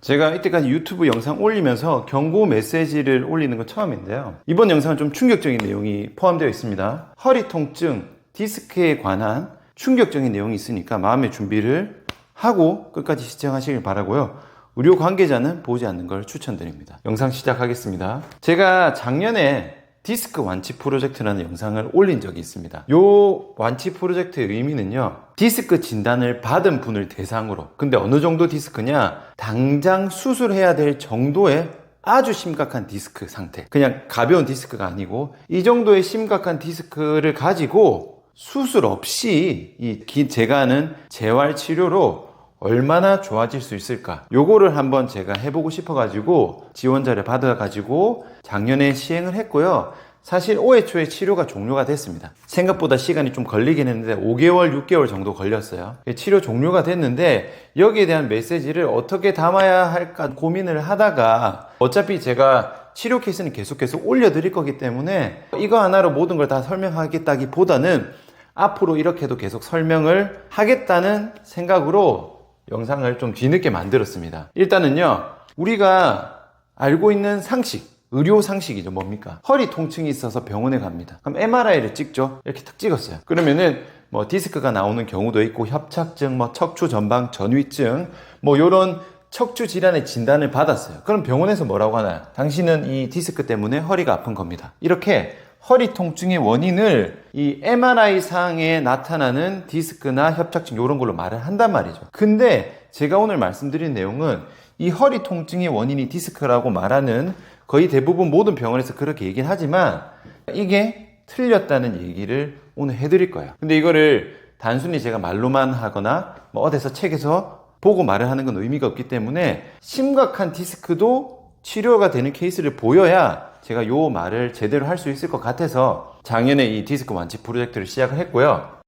제가 이때까지 유튜브 영상 올리면서 경고 메시지를 올리는 건 처음인데요. 이번 영상은 좀 충격적인 내용이 포함되어 있습니다. 허리 통증, 디스크에 관한 충격적인 내용이 있으니까 마음의 준비를 하고 끝까지 시청하시길 바라고요. 의료 관계자는 보지 않는 걸 추천드립니다. 영상 시작하겠습니다. 제가 작년에 디스크 완치 프로젝트라는 영상을 올린 적이 있습니다. 요 완치 프로젝트의 의미는요, 디스크 진단을 받은 분을 대상으로, 근데 어느 정도 디스크냐, 당장 수술해야 될 정도의 아주 심각한 디스크 상태, 그냥 가벼운 디스크가 아니고 이 정도의 심각한 디스크를 가지고 수술 없이 제가 하는 재활 치료로 얼마나 좋아질 수 있을까, 요거를 한번 제가 해보고 싶어가지고 지원자를 받아가지고 작년에 시행을 했고요. 사실 5회 초에 치료가 종료가 됐습니다. 생각보다 시간이 좀 걸리긴 했는데 5개월, 6개월 정도 걸렸어요. 치료 종료가 됐는데 여기에 대한 메시지를 어떻게 담아야 할까 고민을 하다가, 어차피 제가 치료 케이스는 계속 올려드릴 거기 때문에 이거 하나로 모든 걸 다 설명하겠다기보다는 앞으로 이렇게도 계속 설명을 하겠다는 생각으로 영상을 좀 뒤늦게 만들었습니다. 일단은요, 우리가 알고 있는 상식, 의료 상식이죠. 뭡니까? 허리 통증이 있어서 병원에 갑니다. 그럼 MRI를 찍죠. 이렇게 탁 찍었어요. 그러면은 뭐 디스크가 나오는 경우도 있고, 협착증, 뭐 척추 전방 전위증, 뭐 요런 척추 질환의 진단을 받았어요. 그럼 병원에서 뭐라고 하나요? 당신은 이 디스크 때문에 허리가 아픈 겁니다. 이렇게 허리 통증의 원인을 이 MRI 상에 나타나는 디스크나 협착증 이런 걸로 말을 한단 말이죠. 근데 제가 오늘 말씀드린 내용은 이 허리 통증의 원인이 디스크라고 말하는 거의 대부분 모든 병원에서 그렇게 얘기는 하지만 이게 틀렸다는 얘기를 오늘 해드릴 거예요. 근데 이거를 단순히 제가 말로만 하거나 뭐 어디서 책에서 보고 말을 하는 건 의미가 없기 때문에 심각한 디스크도 치료가 되는 케이스를 보여야 제가 요 말을 제대로 할 수 있을 것 같아서 작년에 이 디스크 완치 프로젝트를 시작을 했고요.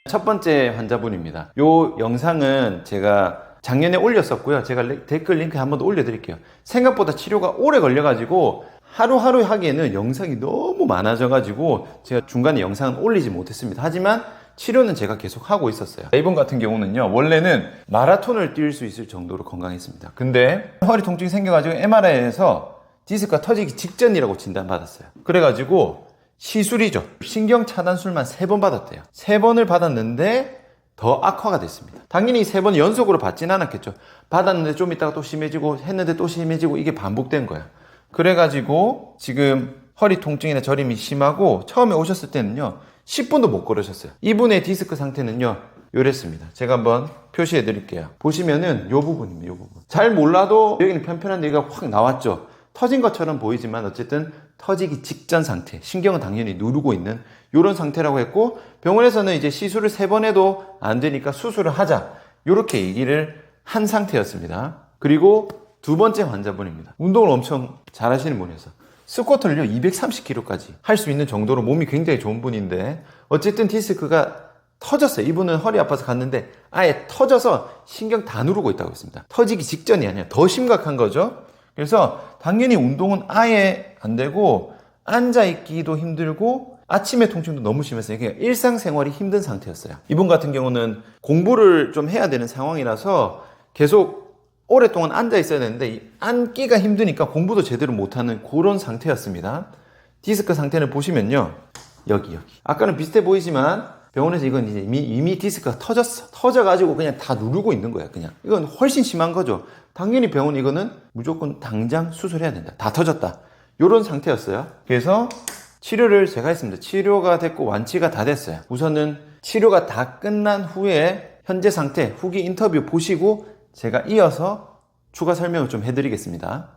첫 번째 환자분입니다. 요 영상은 제가 작년에 올렸었고요. 제가 댓글 링크 한번 더 올려드릴게요. 생각보다 치료가 오래 걸려가지고 하루하루 하기에는 영상이 너무 많아져가지고 제가 중간에 영상은 올리지 못했습니다. 하지만 치료는 제가 계속 하고 있었어요. 이분 같은 경우는요, 원래는 마라톤을 뛸 수 있을 정도로 건강했습니다. 근데 허리 통증이 생겨가지고 MRI에서 디스크가 터지기 직전이라고 진단받았어요. 그래가지고 시술이죠. 신경 차단술만 3번 받았대요. 3번을 받았는데 더 악화가 됐습니다. 당연히 3번 연속으로 받진 않았겠죠. 받았는데 좀 있다가 또 심해지고 했는데 또 심해지고 이게 반복된 거예요. 그래가지고 지금 허리 통증이나 저림이 심하고 처음에 오셨을 때는요, 10분도 못 걸으셨어요. 이분의 디스크 상태는요, 요랬습니다. 제가 한번 표시해 드릴게요. 보시면은 요 부분입니다. 요 부분. 잘 몰라도 여기는 편편한 얘기가 확 나왔죠. 터진 것처럼 보이지만 어쨌든 터지기 직전 상태, 신경은 당연히 누르고 있는 이런 상태라고 했고, 병원에서는 이제 시술을 3번 해도 안 되니까 수술을 하자, 이렇게 얘기를 한 상태였습니다. 그리고 두 번째 환자분입니다. 운동을 엄청 잘 하시는 분이어서 스쿼트를요 230kg까지 할 수 있는 정도로 몸이 굉장히 좋은 분인데 어쨌든 디스크가 터졌어요. 이분은 허리 아파서 갔는데 아예 터져서 신경 다 누르고 있다고 했습니다. 터지기 직전이 아니라 더 심각한 거죠. 그래서 당연히 운동은 아예 안 되고 앉아있기도 힘들고 아침에 통증도 너무 심했어요. 그러니까 일상생활이 힘든 상태였어요. 이분 같은 경우는 공부를 좀 해야 되는 상황이라서 계속 오랫동안 앉아있어야 되는데 앉기가 힘드니까 공부도 제대로 못하는 그런 상태였습니다. 디스크 상태를 보시면요, 여기 아까는 비슷해 보이지만 병원에서 이건 이제 이미 디스크가 터져가지고 그냥 다 누르고 있는 거야. 그냥 이건 훨씬 심한 거죠. 당연히 병원 이거는 무조건 당장 수술해야 된다. 다 터졌다. 요런 상태였어요. 그래서 치료를 제가 했습니다. 치료가 됐고 완치가 다 됐어요. 우선은 치료가 다 끝난 후에 현재 상태, 후기 인터뷰 보시고 제가 이어서 추가 설명을 좀 해드리겠습니다.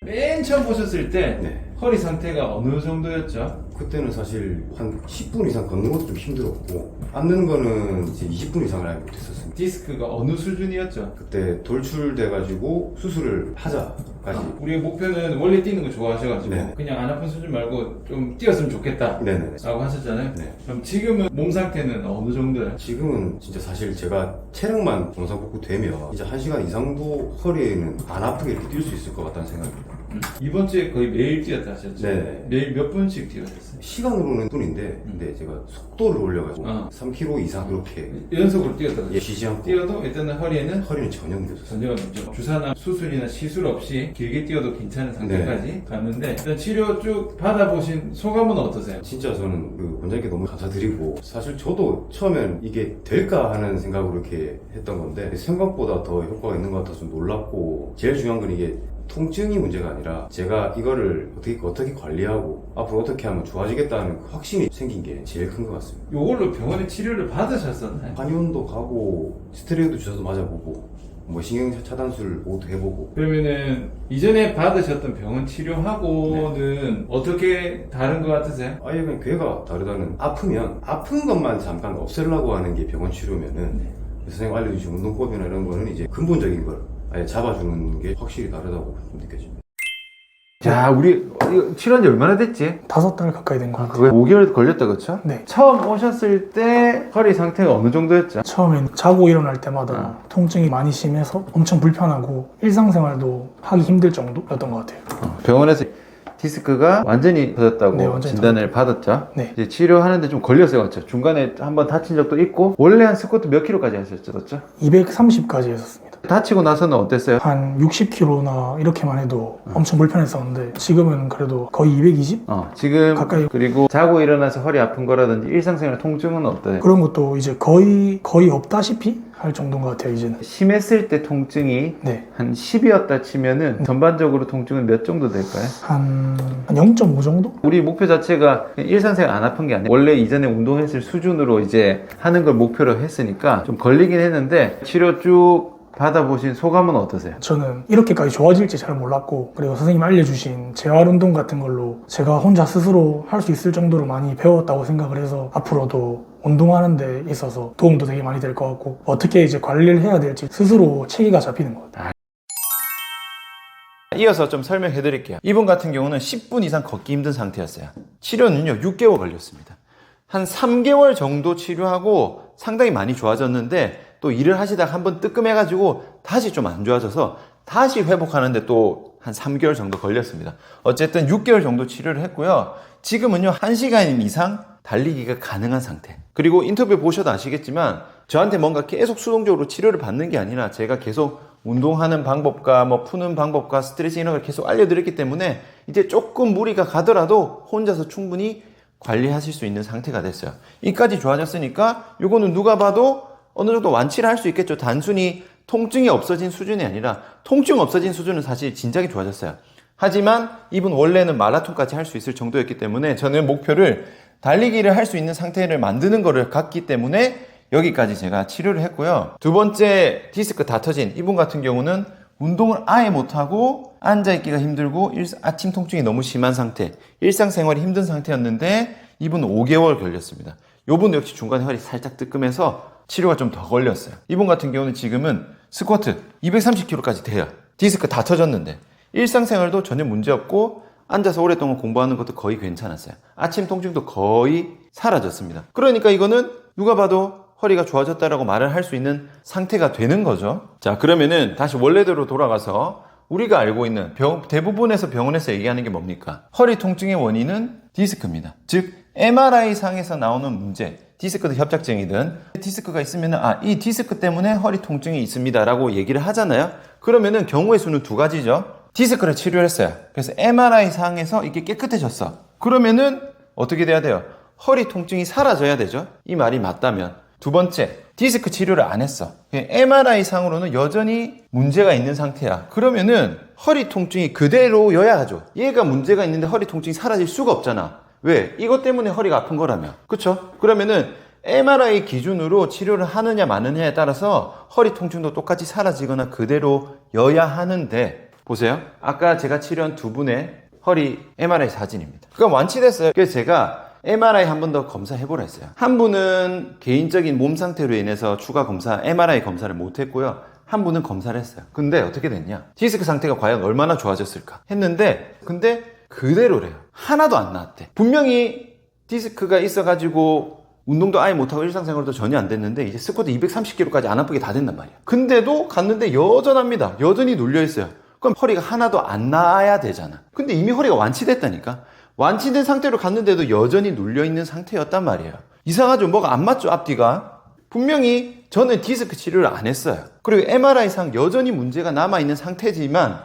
맨 처음 보셨을 때 허리 상태가 어느 정도였죠? 그때는 사실 한 10분 이상 걷는 것도 좀 힘들었고, 앉는 거는 이제 20분 이상을 아예 못했었습니다. 디스크가 어느 수준이었죠? 그때 돌출돼가지고 수술을 하자까지. 우리의 목표는 원래 뛰는 거 좋아하셔가지고 네. 그냥 안 아픈 수준 말고 좀 뛰었으면 좋겠다 네네. 라고 하셨잖아요. 네. 그럼 지금은 몸 상태는 어느 정도예요? 지금은 진짜 사실 제가 체력만 정상 복구 되면 이제 1시간 이상도 허리에는 안 아프게 이렇게 뛸 수 있을 것 같다는 생각입니다. 이번 주에 거의 매일 뛰었다 하셨죠? 네. 매일 몇 분씩 뛰어셨어요? 시간으로는 뿐인데 근데 제가 속도를 올려가지고 어. 3km 이상 그렇게 연속으로 뛰었다 예, 쉬지 않고 뛰어도 일단은 허리에는 허리는 전혀 문제 없었어요. 전혀 없죠. 주사나 수술이나 시술 없이 길게 뛰어도 괜찮은 상태까지 갔는데 일단 치료 쭉 받아보신 소감은 어떠세요? 진짜 저는 그 원장님께 너무 감사드리고 사실 저도 처음엔 이게 될까 하는 생각으로 이렇게 했던 건데 생각보다 더 효과가 있는 것 같아서 놀랍고 제일 중요한 건 이게 통증이 문제가 아니라 제가 이거를 어떻게 관리하고 앞으로 어떻게 하면 좋아지겠다는 그 확신이 생긴 게 제일 큰 것 같습니다. 요걸로 병원에 치료를 받으셨었나요? 한의원도 가고 스테로이드 주사도 맞아보고 뭐 신경차단술 모두 해보고 그러면은 이전에 받으셨던 병원 치료하고는 어떻게 다른 것 같으세요? 아예 그냥 괴가 다르다는 아프면 아픈 것만 잠깐 없애려고 하는 게 병원 치료면은 선생님 알려주신 운동법이나 이런 거는 이제 근본적인 걸 아예 잡아주는 게 확실히 다르다고 느껴집니다. 자, 우리 이거 치료한 지 얼마나 됐지? 5달 가까이 된 것 같아요. 그게 5개월 걸렸다, 그쵸? 네. 처음 오셨을 때 허리 상태가 어느 정도였죠? 처음엔 자고 일어날 때마다 통증이 많이 심해서 엄청 불편하고 일상생활도 하기 힘들 정도였던 것 같아요. 병원에서 디스크가 완전히 터졌다고 네, 완전히 진단을 받았죠. 네. 이제 치료하는데 좀 걸렸어요, 맞죠? 중간에 한번 다친 적도 있고 원래 한 스쿼트 몇 킬로까지 하셨죠, 맞죠? 230까지 했었습니다. 다치고 나서는 어땠어요? 한 60kg나 이렇게만 해도 엄청 불편했었는데 지금은 그래도 거의 220? 지금 가까이. 그리고 자고 일어나서 허리 아픈 거라든지 일상생활 통증은 어때요? 그런 것도 이제 거의 없다시피 할 정도인 것 같아요, 이제는. 심했을 때 통증이 네. 한 10이었다 치면은 전반적으로 통증은 몇 정도 될까요? 한 0.5 정도? 우리 목표 자체가 일상생활 안 아픈 게 아니라 원래 이전에 운동했을 수준으로 이제 하는 걸 목표로 했으니까 좀 걸리긴 했는데 치료 쭉 받아보신 소감은 어떠세요? 저는 이렇게까지 좋아질지 잘 몰랐고 그리고 선생님이 알려주신 재활 운동 같은 걸로 제가 혼자 스스로 할 수 있을 정도로 많이 배웠다고 생각을 해서 앞으로도 운동하는 데 있어서 도움도 되게 많이 될 것 같고 어떻게 이제 관리를 해야 될지 스스로 체계가 잡히는 것 같아요. 이어서 좀 설명해 드릴게요. 이분 같은 경우는 10분 이상 걷기 힘든 상태였어요. 치료는요 6개월 걸렸습니다. 한 3개월 정도 치료하고 상당히 많이 좋아졌는데 또 일을 하시다가 한번 뜨끔해가지고 다시 좀 안 좋아져서 다시 회복하는데 또 한 3개월 정도 걸렸습니다. 어쨌든 6개월 정도 치료를 했고요. 지금은요 1시간 이상 달리기가 가능한 상태. 그리고 인터뷰 보셔도 아시겠지만 저한테 뭔가 계속 수동적으로 치료를 받는 게 아니라 제가 계속 운동하는 방법과 뭐 푸는 방법과 스트레칭 이런 걸 계속 알려드렸기 때문에 이제 조금 무리가 가더라도 혼자서 충분히 관리하실 수 있는 상태가 됐어요. 이까지 좋아졌으니까 이거는 누가 봐도 어느 정도 완치를 할 수 있겠죠. 단순히 통증이 없어진 수준이 아니라 통증 없어진 수준은 사실 진작에 좋아졌어요. 하지만 이분 원래는 마라톤까지 할 수 있을 정도였기 때문에 저는 목표를 달리기를 할 수 있는 상태를 만드는 거를 갔기 때문에 여기까지 제가 치료를 했고요. 두 번째 디스크 다 터진 이분 같은 경우는 운동을 아예 못하고 앉아있기가 힘들고 아침 통증이 너무 심한 상태, 일상생활이 힘든 상태였는데 이분은 5개월 걸렸습니다. 이분 역시 중간에 허리 살짝 뜨끔해서 치료가 좀 더 걸렸어요. 이분 같은 경우는 지금은 스쿼트 230kg까지 돼요. 디스크 다 터졌는데 일상생활도 전혀 문제없고 앉아서 오랫동안 공부하는 것도 거의 괜찮았어요. 아침 통증도 거의 사라졌습니다. 그러니까 이거는 누가 봐도 허리가 좋아졌다라고 말을 할 수 있는 상태가 되는 거죠. 자, 그러면은 다시 원래대로 돌아가서 우리가 알고 있는 대부분에서 병원에서 얘기하는 게 뭡니까? 허리 통증의 원인은 디스크입니다. 즉 MRI 상에서 나오는 문제, 디스크도 협착증이든 디스크가 있으면 이 디스크 때문에 허리 통증이 있습니다 라고 얘기를 하잖아요. 그러면은 경우의 수는 두 가지죠. 디스크를 치료했어요. 그래서 MRI 상에서 이게 깨끗해졌어. 그러면은 어떻게 돼야 돼요? 허리 통증이 사라져야 되죠. 이 말이 맞다면. 두 번째, 디스크 치료를 안 했어. MRI 상으로는 여전히 문제가 있는 상태야. 그러면은 허리 통증이 그대로여야 하죠. 얘가 문제가 있는데 허리 통증이 사라질 수가 없잖아. 왜? 이것 때문에 허리가 아픈 거라며. 그쵸? 그러면은 MRI 기준으로 치료를 하느냐 마느냐에 따라서 허리 통증도 똑같이 사라지거나 그대로여야 하는데 보세요. 아까 제가 치료한 두 분의 허리 MRI 사진입니다. 그건 완치됐어요. 그래서 제가 MRI 한 번 더 검사해보라 했어요. 한 분은 개인적인 몸 상태로 인해서 추가 검사, MRI 검사를 못했고요. 한 분은 검사를 했어요. 근데 어떻게 됐냐? 디스크 상태가 과연 얼마나 좋아졌을까? 했는데 근데 그대로래요. 하나도 안 나았대. 분명히 디스크가 있어가지고 운동도 아예 못하고 일상생활도 전혀 안 됐는데 이제 스쿼트 230kg까지 안 아프게 다 된단 말이야. 근데도 갔는데 여전합니다. 여전히 눌려있어요. 그럼 허리가 하나도 안 나아야 되잖아. 근데 이미 허리가 완치됐다니까. 완치된 상태로 갔는데도 여전히 눌려있는 상태였단 말이에요. 이상하죠? 뭐가 안 맞죠? 앞뒤가. 분명히 저는 디스크 치료를 안 했어요. 그리고 MRI상 여전히 문제가 남아있는 상태지만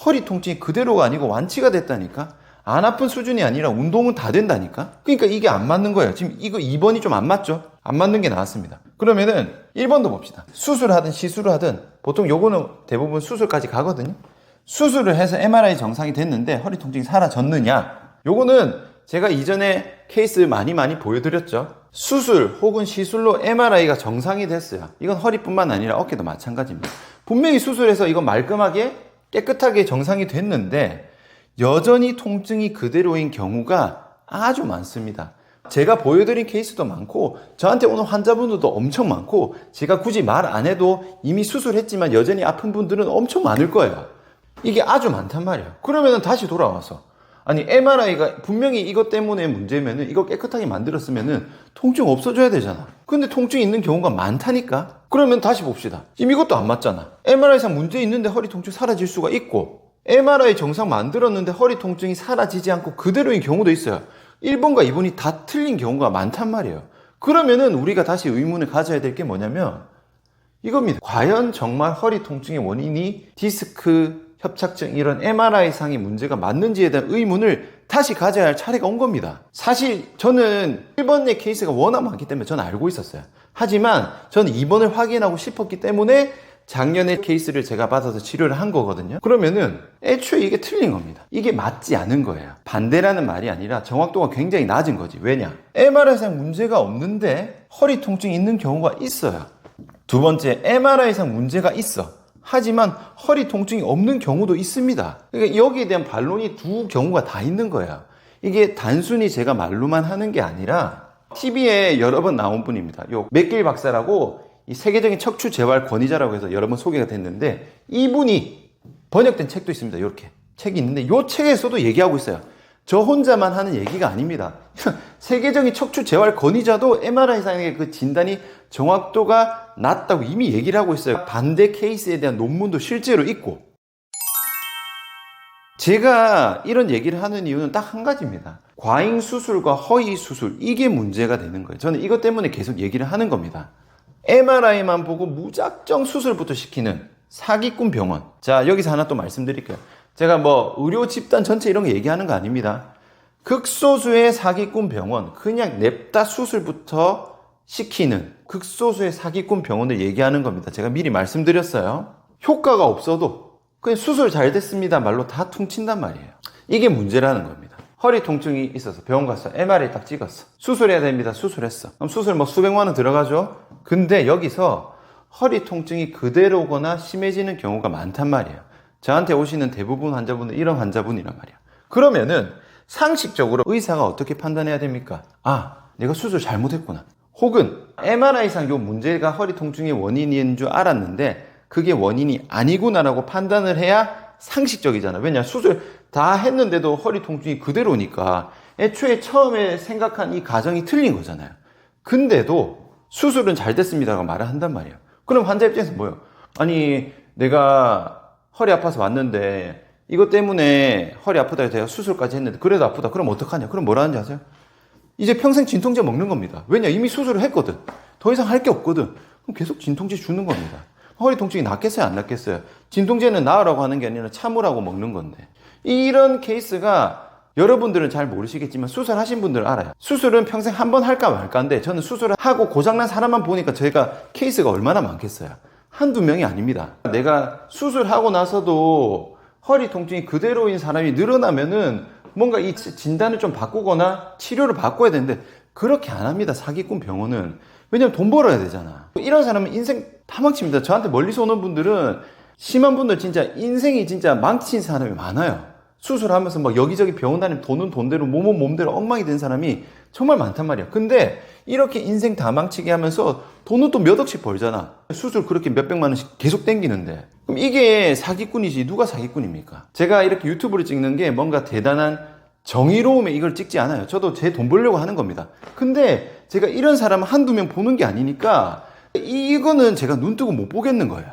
허리 통증이 그대로가 아니고 완치가 됐다니까. 안 아픈 수준이 아니라 운동은 다 된다니까. 그러니까 이게 안 맞는 거예요. 지금 이거 2번이 좀 안 맞죠? 안 맞는 게 나왔습니다. 그러면은 1번도 봅시다. 수술하든 시술을 하든 보통 요거는 대부분 수술까지 가거든요. 수술을 해서 MRI 정상이 됐는데 허리 통증이 사라졌느냐? 요거는 제가 이전에 케이스 많이 보여드렸죠. 수술 혹은 시술로 MRI가 정상이 됐어요. 이건 허리뿐만 아니라 어깨도 마찬가지입니다. 분명히 수술해서 이건 말끔하게 깨끗하게 정상이 됐는데 여전히 통증이 그대로인 경우가 아주 많습니다. 제가 보여드린 케이스도 많고 저한테 오는 환자분들도 엄청 많고 제가 굳이 말 안 해도 이미 수술했지만 여전히 아픈 분들은 엄청 많을 거예요. 이게 아주 많단 말이에요. 그러면 다시 돌아와서 아니 MRI가 분명히 이것 때문에 문제면은 이거 깨끗하게 만들었으면은 통증 없어져야 되잖아. 근데 통증이 있는 경우가 많다니까. 그러면 다시 봅시다. 지금 이것도 안 맞잖아. MRI상 문제 있는데 허리 통증 사라질 수가 있고 MRI 정상 만들었는데 허리 통증이 사라지지 않고 그대로인 경우도 있어요. 1번과 2번이 다 틀린 경우가 많단 말이에요. 그러면은 우리가 다시 의문을 가져야 될 게 뭐냐면 이겁니다. 과연 정말 허리 통증의 원인이 디스크 협착증 이런 MRI상의 문제가 맞는지에 대한 의문을 다시 가져야 할 차례가 온 겁니다. 사실 저는 1번의 케이스가 워낙 많기 때문에 저는 알고 있었어요. 하지만 저는 2번을 확인하고 싶었기 때문에 작년에 케이스를 제가 받아서 치료를 한 거거든요. 그러면은 애초에 이게 틀린 겁니다. 이게 맞지 않은 거예요. 반대라는 말이 아니라 정확도가 굉장히 낮은 거지. 왜냐? MRI상 문제가 없는데 허리 통증이 있는 경우가 있어요. 두 번째, MRI상 문제가 있어. 하지만 허리 통증이 없는 경우도 있습니다. 그러니까 여기에 대한 반론이 두 경우가 다 있는 거예요. 이게 단순히 제가 말로만 하는 게 아니라 TV에 여러 번 나온 분입니다. 요 맥길 박사라고 이 세계적인 척추 재활 권위자라고 해서 여러 번 소개가 됐는데 이분이 번역된 책도 있습니다. 이렇게 책이 있는데 이 책에서도 얘기하고 있어요. 저 혼자만 하는 얘기가 아닙니다. 세계적인 척추 재활 권위자도 MRI상의 그 진단이 정확도가 낮다고 이미 얘기를 하고 있어요. 반대 케이스에 대한 논문도 실제로 있고. 제가 이런 얘기를 하는 이유는 딱 한 가지입니다. 과잉 수술과 허위 수술, 이게 문제가 되는 거예요. 저는 이것 때문에 계속 얘기를 하는 겁니다. MRI만 보고 무작정 수술부터 시키는 사기꾼 병원. 자, 여기서 하나 또 말씀드릴게요. 제가 뭐 의료 집단 전체 이런 거 얘기하는 거 아닙니다. 극소수의 사기꾼 병원, 그냥 냅다 수술부터 시키는 극소수의 사기꾼 병원을 얘기하는 겁니다. 제가 미리 말씀드렸어요. 효과가 없어도 그냥 수술 잘 됐습니다 말로 다 퉁친단 말이에요. 이게 문제라는 겁니다. 허리 통증이 있어서 병원 갔어. MRI 딱 찍었어. 수술해야 됩니다. 수술했어. 그럼 수술 뭐 수백만 원 들어가죠? 근데 여기서 허리 통증이 그대로거나 심해지는 경우가 많단 말이에요. 저한테 오시는 대부분 환자분은 이런 환자분이란 말이야. 그러면은 상식적으로 의사가 어떻게 판단해야 됩니까? 아, 내가 수술 잘못했구나. 혹은 MRI상 요 문제가 허리 통증의 원인인 줄 알았는데 그게 원인이 아니구나라고 판단을 해야 상식적이잖아. 왜냐? 수술 다 했는데도 허리 통증이 그대로니까 애초에 처음에 생각한 이 가정이 틀린 거잖아요. 근데도 수술은 잘 됐습니다라고 말을 한단 말이에요. 그럼 환자 입장에서 뭐예요? 아니, 내가 허리 아파서 왔는데 이것 때문에 허리 아프다 해서 내가 수술까지 했는데 그래도 아프다. 그럼 어떡하냐? 그럼 뭐라 하는지 아세요? 이제 평생 진통제 먹는 겁니다. 왜냐? 이미 수술을 했거든. 더 이상 할 게 없거든. 그럼 계속 진통제 주는 겁니다. 허리 통증이 낫겠어요? 안 낫겠어요? 진통제는 나으라고 하는 게 아니라 참으라고 먹는 건데. 이런 케이스가 여러분들은 잘 모르시겠지만 수술하신 분들은 알아요. 수술은 평생 한 번 할까 말까인데 저는 수술을 하고 고장난 사람만 보니까 제가 케이스가 얼마나 많겠어요. 한두 명이 아닙니다. 내가 수술하고 나서도 허리 통증이 그대로인 사람이 늘어나면은 뭔가 이 진단을 좀 바꾸거나 치료를 바꿔야 되는데 그렇게 안 합니다. 사기꾼 병원은. 왜냐면 돈 벌어야 되잖아. 이런 사람은 인생 다 망칩니다. 저한테 멀리서 오는 분들은 심한 분들 진짜 인생이 진짜 망친 사람이 많아요. 수술하면서 막 여기저기 병원 다니면 돈은 돈대로 몸은 몸대로 엉망이 된 사람이 정말 많단 말이야. 근데 이렇게 인생 다 망치게 하면서 돈은 또 몇 억씩 벌잖아. 수술 그렇게 몇백만 원씩 계속 땡기는데. 그럼 이게 사기꾼이지 누가 사기꾼입니까? 제가 이렇게 유튜브를 찍는 게 뭔가 대단한 정의로움에 이걸 찍지 않아요. 저도 제 돈 벌려고 하는 겁니다. 근데 제가 이런 사람 한두 명 보는 게 아니니까 이거는 제가 눈 뜨고 못 보겠는 거예요.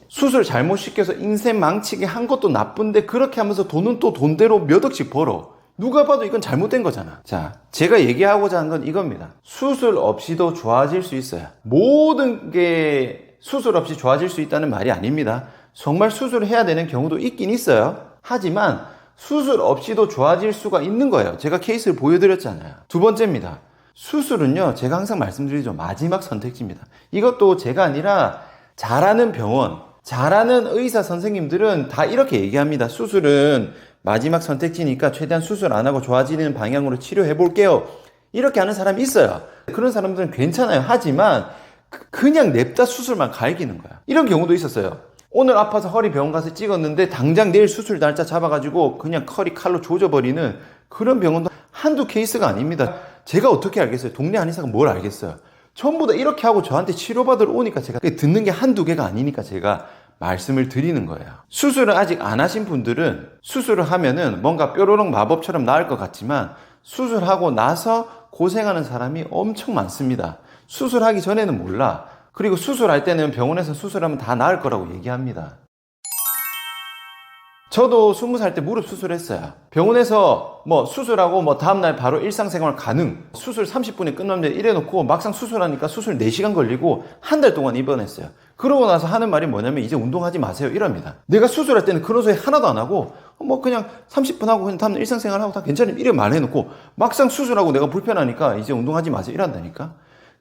수술 잘못 시켜서 인생 망치게 한 것도 나쁜데 그렇게 하면서 돈은 또 돈대로 몇 억씩 벌어. 누가 봐도 이건 잘못된 거잖아. 자, 제가 얘기하고자 한 건 이겁니다. 수술 없이도 좋아질 수 있어요. 모든 게 수술 없이 좋아질 수 있다는 말이 아닙니다. 정말 수술을 해야 되는 경우도 있긴 있어요. 하지만 수술 없이도 좋아질 수가 있는 거예요. 제가 케이스를 보여드렸잖아요. 두 번째입니다. 수술은요, 제가 항상 말씀드리죠. 마지막 선택지입니다. 이것도 제가 아니라 잘하는 병원, 잘하는 의사 선생님들은 다 이렇게 얘기합니다. 수술은 마지막 선택지니까 최대한 수술 안 하고 좋아지는 방향으로 치료해 볼게요. 이렇게 하는 사람이 있어요. 그런 사람들은 괜찮아요. 하지만 그냥 냅다 수술만 갈기는 거야. 이런 경우도 있었어요. 오늘 아파서 허리 병원 가서 찍었는데 당장 내일 수술 날짜 잡아가지고 그냥 허리 칼로 조져버리는 그런 병원도 한두 케이스가 아닙니다. 제가 어떻게 알겠어요? 동네 한의사가 뭘 알겠어요? 전부 다 이렇게 하고 저한테 치료받으러 오니까 제가 듣는 게 한두 개가 아니니까 제가 말씀을 드리는 거예요. 수술을 아직 안 하신 분들은 수술을 하면은 뭔가 뾰로롱 마법처럼 나을 것 같지만 수술하고 나서 고생하는 사람이 엄청 많습니다. 수술하기 전에는 몰라. 그리고 수술할 때는 병원에서 수술하면 다 나을 거라고 얘기합니다. 저도 20살 때 무릎 수술했어요. 병원에서 수술하고 다음날 바로 일상생활 가능. 수술 30분에 끝납니다. 이래놓고 막상 수술하니까 수술 4시간 걸리고 한 달 동안 입원했어요. 그러고 나서 하는 말이 뭐냐면 이제 운동하지 마세요 이럽니다. 내가 수술할 때는 그런 소리 하나도 안 하고 그냥 30분 하고 그냥 다음날 일상생활 하고 다 괜찮으면 이래 말해놓고 막상 수술하고 내가 불편하니까 이제 운동하지 마세요 이란다니까.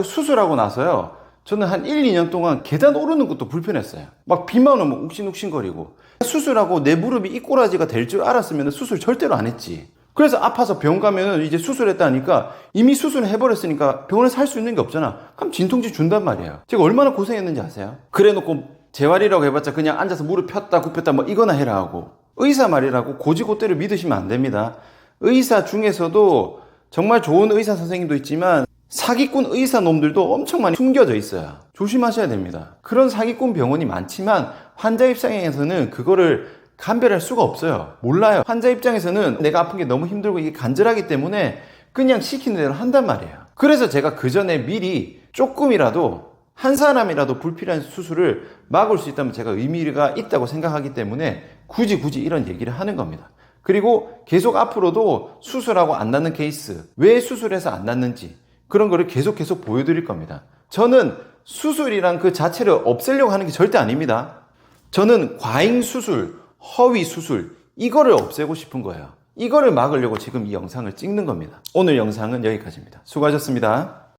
수술하고 나서요. 저는 한 1, 2년 동안 계단 오르는 것도 불편했어요. 막 비만 오면 욱신욱신거리고. 수술하고 내 무릎이 이 꼬라지가 될 줄 알았으면 수술 절대로 안 했지. 그래서 아파서 병원 가면 이제 수술했다니까 이미 수술을 해버렸으니까 병원에서 할 수 있는 게 없잖아. 그럼 진통제 준단 말이에요. 제가 얼마나 고생했는지 아세요? 그래 놓고 재활이라고 해봤자 그냥 앉아서 무릎 폈다 굽혔다 이거나 해라 하고. 의사 말이라고 고지고대로 믿으시면 안 됩니다. 의사 중에서도 정말 좋은 의사 선생님도 있지만 사기꾼 의사 놈들도 엄청 많이 숨겨져 있어요. 조심하셔야 됩니다. 그런 사기꾼 병원이 많지만 환자 입장에서는 그거를 감별할 수가 없어요. 몰라요. 환자 입장에서는 내가 아픈 게 너무 힘들고 이게 간절하기 때문에 그냥 시키는 대로 한단 말이에요. 그래서 제가 그 전에 미리 조금이라도 한 사람이라도 불필요한 수술을 막을 수 있다면 제가 의미가 있다고 생각하기 때문에 굳이 이런 얘기를 하는 겁니다. 그리고 계속 앞으로도 수술하고 안 낫는 케이스, 왜 수술해서 안 낫는지 그런 거를 계속 보여드릴 겁니다. 저는 수술이란 그 자체를 없애려고 하는 게 절대 아닙니다. 저는 과잉 수술, 허위 수술 이거를 없애고 싶은 거예요. 이거를 막으려고 지금 이 영상을 찍는 겁니다. 오늘 영상은 여기까지입니다. 수고하셨습니다.